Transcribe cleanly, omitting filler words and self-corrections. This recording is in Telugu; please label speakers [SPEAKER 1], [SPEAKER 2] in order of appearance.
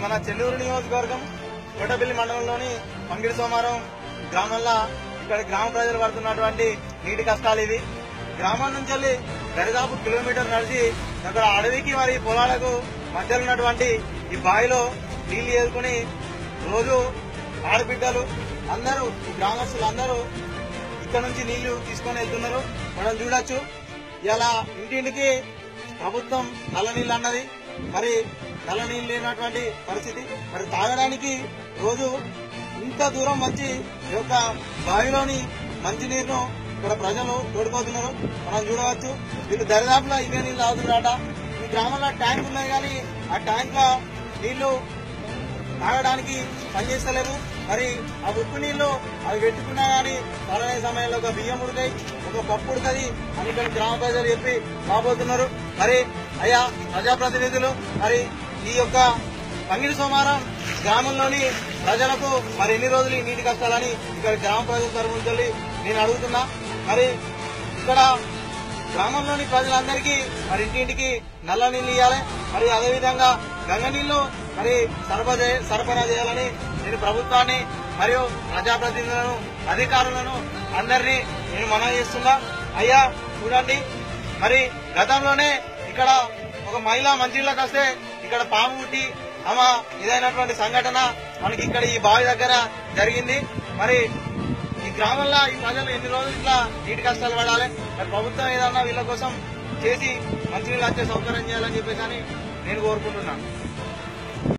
[SPEAKER 1] మన చెన్నూరు నియోజకవర్గం కోటపల్లి మండలంలోని పంగిడి సోమారం గ్రామంలో ఇక్కడ గ్రామ ప్రజలు పడుతున్నటువంటి నీటి కష్టాలు ఇవి. గ్రామం నుంచి దరిదాపు కిలోమీటర్ నడిచి అక్కడ అడవికి మరి పొలాలకు మధ్యలో ఉన్నటువంటి ఈ బావిలో నీళ్లు ఏరుకుని రోజు ఆడబిడ్డలు అందరూ గ్రామస్తులు అందరూ ఇక్కడ నుంచి నీళ్లు తీసుకొని వెళ్తున్నారు. మనం చూడొచ్చు ఇలా ఇంటింటికి ప్రభుత్వం నల్ల నీళ్ళు అన్నది, మరి నల్ల నీళ్ళు లేనటువంటి పరిస్థితి. మరి తాగడానికి రోజు ఇంత దూరం వచ్చి ఈ యొక్క బావిలోని మంచినీరును ఇక్కడ ప్రజలు తోడుకోతున్నారు. మనం చూడవచ్చు వీళ్ళు దరిదాపులో ఇవే నీళ్లు తాగుతున్నారట. ఈ గ్రామంలో ట్యాంక్ ఉన్నాయి కానీ ఆ ట్యాంక్ లో నీళ్లు తాగడానికి పనిచేస్తలేవు. మరి ఆ ఉప్పు నీళ్లు అవి పెట్టుకున్నా గానీ సరైన సమయంలో ఒక బియ్యం ఉడకాయి, ఒక పప్పు ఉడకది అని ఇక్కడ గ్రామ ప్రజలు చెప్పి రాబోతున్నారు. మరి అయ్యా ప్రజాప్రతినిధులు, మరి ఈ యొక్క పంగిడి సోమారం గ్రామంలోని ప్రజలకు మరి ఎన్ని రోజులు ఈ నీటి కష్టాలని ఇక్కడ గ్రామ ప్రజల తరఫు నుంచి నేను అడుగుతున్నా. మరి ఇక్కడ గ్రామంలోని ప్రజలందరికీ మరి ఇంటింటికి నల్ల నీళ్లు ఇవ్వాలి, మరి అదేవిధంగా గంగ నీళ్లు మరి సరఫరా చేయాలని నేను ప్రభుత్వాన్ని మరియు ప్రజాప్రతినిధులను అధికారులను అందరినీ నేను మనవి చేస్తున్నా. అయ్యా చూడండి, మరి గతంలోనే ఇక్కడ ఒక మహిళ మంచిళ్ళకి వస్తే ఇక్కడ పాము పుట్టి ఆమె ఇదైనటువంటి సంఘటన మనకి ఇక్కడ ఈ బావి దగ్గర జరిగింది. మరి ఈ గ్రామంలో ఈ ప్రజలు ఎన్ని రోజులు ఇట్లా నీటి కష్టాలు పడాలి, మరి ప్రభుత్వం ఏదన్నా వీళ్ళ కోసం చేసి మంచినీళ్ళు వచ్చే సౌకర్యం చేయాలని చెప్పేసి నేను కోరుకుంటున్నాను.